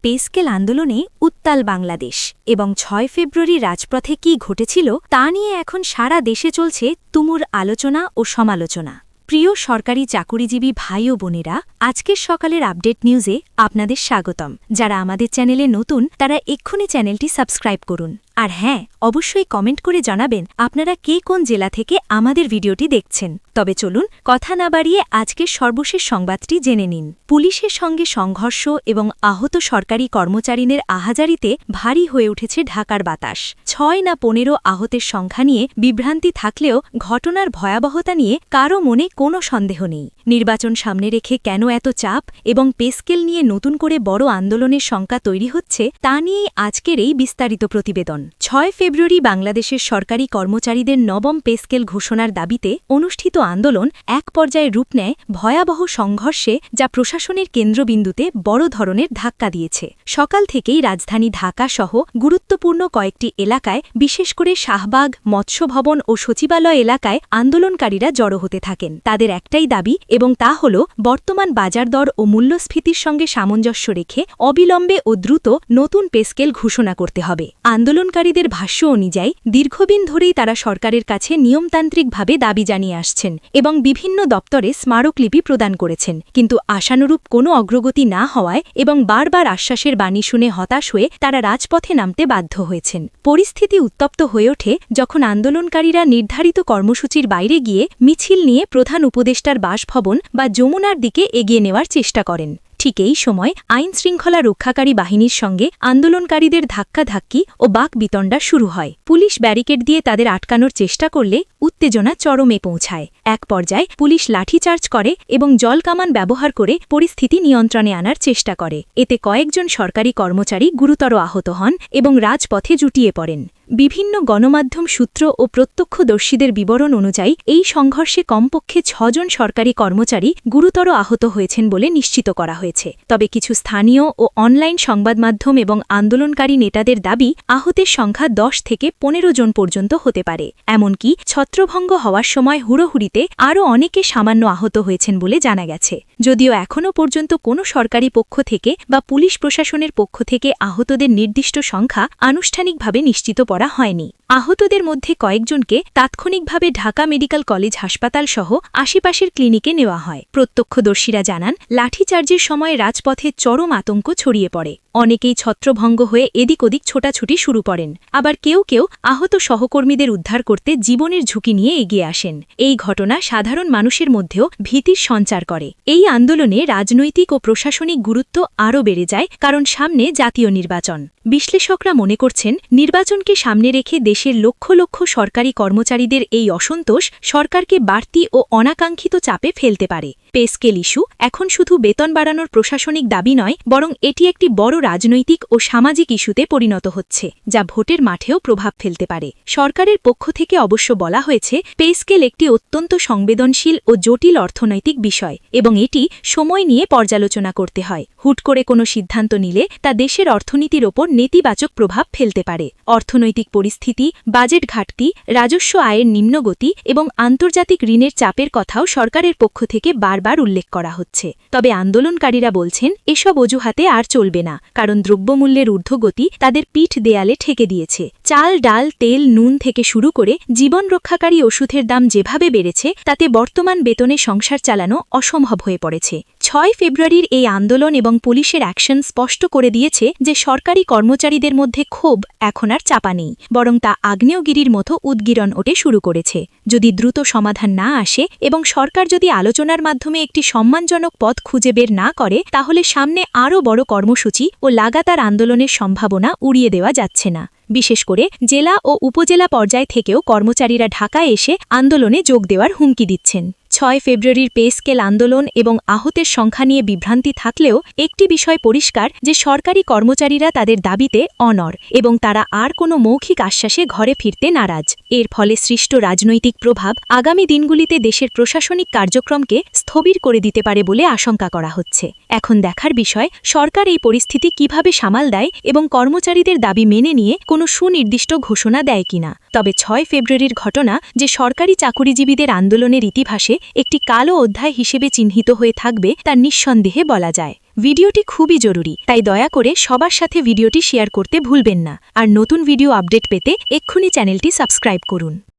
Pascal আন্দোলনে উত্তাল বাংলাদেশ এবং ৬ ফেব্রুয়ারি রাজপথে কী ঘটেছিল তা নিয়ে এখন সারা দেশে চলছে তুমুল আলোচনা ও সমালোচনা। প্রিয় সরকারি চাকুরিজীবী ভাই ও বোনেরা, আজকের সকালের আপডেট নিউজে আপনাদের স্বাগতম। যারা আমাদের চ্যানেলে নতুন তারা এক্ষুনি চ্যানেলটি সাবস্ক্রাইব করুন। আর হ্যাঁ, অবশ্যই কমেন্ট করে জানাবেন আপনারা কে কোন জেলা থেকে আমাদের ভিডিওটি দেখছেন। তবে চলুন কথা না বাড়িয়ে আজকের সর্বশেষ সংবাদটি জেনে নিন। পুলিশের সঙ্গে সংঘর্ষ এবং আহত সরকারি কর্মচারীদের আহাজারিতে ভারী হয়ে উঠেছে ঢাকার বাতাস। ৬ না ১৫ আহতের সংখ্যা নিয়ে বিভ্রান্তি থাকলেও ঘটনার ভয়াবহতা নিয়ে কারও মনে কোনো সন্দেহ নেই। নির্বাচন সামনে রেখে কেন এত চাপ এবং পেস্কেল নিয়ে নতুন করে বড় আন্দোলনের শঙ্কা তৈরি হচ্ছে তা নিয়েই আজকের এই বিস্তারিত প্রতিবেদন। ৬ ফেব্রুয়ারি বাংলাদেশের সরকারি কর্মচারীদের নবম পেস্কেল ঘোষণার দাবিতে অনুষ্ঠিত আন্দোলন এক পর্যায়ে রূপ নেয় ভয়াবহ সংঘর্ষে, যা প্রশাসনের কেন্দ্রবিন্দুতে বড় ধরনের ধাক্কা দিয়েছে। সকাল থেকেই রাজধানী ঢাকা সহ গুরুত্বপূর্ণ কয়েকটি এলাকায়, বিশেষ করে শাহবাগ, মৎস্য ভবন ও সচিবালয় এলাকায় আন্দোলনকারীরা জড়ো হতে থাকেন। তাদের একটাই দাবি এবং তা হল বর্তমান বাজার দর ও মূল্যস্ফীতির সঙ্গে সামঞ্জস্য রেখে অবিলম্বে ও দ্রুত নতুন পেস্কেল ঘোষণা করতে হবে। আন্দোলনকারীদের ভাষ্য অনুযায়ী দীর্ঘদিন ধরেই তারা সরকারের কাছে নিয়মতান্ত্রিকভাবে দাবি জানিয়ে আসছেন এবং বিভিন্ন দপ্তরে স্মারকলিপি প্রদান করেছেন, কিন্তু আশানুরূপ কোনো অগ্রগতি না হওয়ায় এবং বারবার আশ্বাসের বাণী শুনে হতাশ হয়ে তারা রাজপথে নামতে বাধ্য হয়েছেন। পরিস্থিতি উত্তপ্ত হয়ে ওঠে যখন আন্দোলনকারীরা নির্ধারিত কর্মসূচির বাইরে গিয়ে মিছিল নিয়ে প্রধান উপদেষ্টার বাসভবন বা যমুনার দিকে এগিয়ে নেওয়ার চেষ্টা করেন। ঠিক এই সময় আইনশৃঙ্খলা রক্ষাকারী বাহিনীর সঙ্গে আন্দোলনকারীদের ধাক্কাধাক্কি ও বাকবিতণ্ডা শুরু হয়। পুলিশ ব্যারিকেড দিয়ে তাদের আটকানোর চেষ্টা করলে উত্তেজনা চরমে পৌঁছায়। এক পর্যায়ে পুলিশ লাঠিচার্জ করে এবং জলকামান ব্যবহার করে পরিস্থিতি নিয়ন্ত্রণে আনার চেষ্টা করে। এতে কয়েকজন সরকারি কর্মচারী গুরুতর আহত হন এবং রাজপথে জুটিয়ে পড়েন। বিভিন্ন গণমাধ্যম সূত্র ও প্রত্যক্ষদর্শীদের বিবরণ অনুযায়ী এই সংঘর্ষে কমপক্ষে ৬ জন সরকারি কর্মচারী গুরুতর আহত হয়েছেন বলে নিশ্চিত করা হয়েছে। তবে কিছু স্থানীয় ও অনলাইন সংবাদমাধ্যম এবং আন্দোলনকারী নেতাদের দাবি আহতের সংখ্যা ১০ থেকে ১৫ জন পর্যন্ত হতে পারে। এমনকি ছত্রভঙ্গ হওয়ার সময় হুড়োহুড়িতে আরও অনেকে সামান্য আহত হয়েছেন বলে জানা গেছে। যদিও এখনও পর্যন্ত কোনো সরকারি পক্ষ থেকে বা পুলিশ প্রশাসনের পক্ষ থেকে আহতদের নির্দিষ্ট সংখ্যা আনুষ্ঠানিকভাবে নিশ্চিত করা হয়নি। আহতদের মধ্যে কয়েকজনকে তাৎক্ষণিকভাবে ঢাকা মেডিকেল কলেজ হাসপাতাল সহ আশেপাশের ক্লিনিকে নেওয়া হয়। প্রত্যক্ষদর্শীরা জানান, লাঠিচার্জের সময় রাজপথে চরম আতঙ্ক ছড়িয়ে পড়ে। অনেকেই ছত্রভঙ্গ হয়ে এদিক ওদিক ছোটাছুটি শুরু করেন, আবার কেউ কেউ আহত সহকর্মীদের উদ্ধার করতে জীবনের ঝুঁকি নিয়ে এগিয়ে আসেন। এই ঘটনা সাধারণ মানুষের মধ্যেও ভীতির সঞ্চার করে। এই আন্দোলনে রাজনৈতিক ও প্রশাসনিক গুরুত্ব আরও বেড়ে যায়, কারণ সামনে জাতীয় নির্বাচন। বিশ্লেষকরা মনে করছেন, নির্বাচনকে সামনে রেখে দেশের লক্ষ লক্ষ সরকারি কর্মচারীদের এই অসন্তোষ সরকারকে বাড়তি ও অনাকাঙ্ক্ষিত চাপে ফেলতে পারে। পেস্কেল ইস্যু এখন শুধু বেতন বাড়ানোর প্রশাসনিক দাবি নয়, বরং এটি একটি বড় রাজনৈতিক ও সামাজিক ইস্যুতে পরিণত হচ্ছে, যা ভোটের মাঠেও প্রভাব ফেলতে পারে। সরকারের পক্ষ থেকে অবশ্য বলা হয়েছে, পেস্কেল একটি অত্যন্ত সংবেদনশীল ও জটিল অর্থনৈতিক বিষয় এবং এটি সময় নিয়ে পর্যালোচনা করতে হয়। হুট করে কোনো সিদ্ধান্ত নিলে তা দেশের অর্থনীতির ওপর নেতিবাচক প্রভাব ফেলতে পারে। অর্থনৈতিক পরিস্থিতি, বাজেট ঘাটতি, রাজস্ব আয়ের নিম্নগতি এবং আন্তর্জাতিক ঋণের চাপের কথাও সরকারের পক্ষ থেকে বারবার উল্লেখ করা হচ্ছে। তবে আন্দোলনকারীরা বলছেন, এসব অজুহাতে আর চলবে না, কারণ দ্রব্যমূল্যের ঊর্ধ্বগতি তাদের পিঠ দেয়ালে ঠেকে দিয়েছে। চাল, ডাল, তেল, নুন থেকে শুরু করে জীবন রক্ষাকারী ওষুধের দাম যেভাবে বেড়েছে, তাতে বর্তমান বেতনে সংসার চালানো অসম্ভব হয়ে পড়েছে। ৬ ফেব্রুয়ারির এই আন্দোলন এবং পুলিশের অ্যাকশন স্পষ্ট করে দিয়েছে যে সরকারি কর্মচারীদের মধ্যে ক্ষোভ এখন আর চাপা নেই, বরং তা আগ্নেয়গিরির মতো উদ্গীরণ ওঠে শুরু করেছে। যদি দ্রুত সমাধান না আসে এবং সরকার যদি আলোচনার মাধ্যমে একটি সম্মানজনক পথ খুঁজে বের না করে, তাহলে সামনে আরও বড় কর্মসূচি ও লাগাতার আন্দোলনের সম্ভাবনা উড়িয়ে দেওয়া যাচ্ছে না। বিশেষ করে জেলা ও উপজেলা পর্যায় থেকেও কর্মচারীরা ঢাকায় এসে আন্দোলনে যোগ দেওয়ার হুমকি দিচ্ছেন। ৬ ফেব্রুয়ারির পেস্কেল আন্দোলন এবং আহতের সংখ্যা নিয়ে বিভ্রান্তি থাকলেও একটি বিষয় পরিষ্কার যে সরকারি কর্মচারীরা তাদের দাবিতে অনড় এবং তারা আর কোনো মৌখিক আশ্বাসে ঘরে ফিরতে নারাজ। এর ফলে সৃষ্ট রাজনৈতিক প্রভাব আগামী দিনগুলিতে দেশের প্রশাসনিক কার্যক্রমকে স্থবির করে দিতে পারে বলে আশঙ্কা করা হচ্ছে। এখন দেখার বিষয়, সরকার এই পরিস্থিতি কিভাবে সামাল দেয় এবং কর্মচারীদের দাবি মেনে নিয়ে কোনো সুনির্দিষ্ট ঘোষণা দেয় কিনা। তবে ৬ ফেব্রুয়ারির ঘটনা যে সরকারি চাকুরিজীবীদের আন্দোলনের ইতিহাসে একটি কালো অধ্যায় হিসেবে চিহ্নিত হয়ে থাকবে তা নিঃসন্দেহে বলা যায়। ভিডিওটি খুবই জরুরি, তাই দয়া করে সবার সাথে ভিডিওটি শেয়ার করতে ভুলবেন না। আর নতুন ভিডিও আপডেট পেতে এক্ষুনি চ্যানেলটি সাবস্ক্রাইব করুন।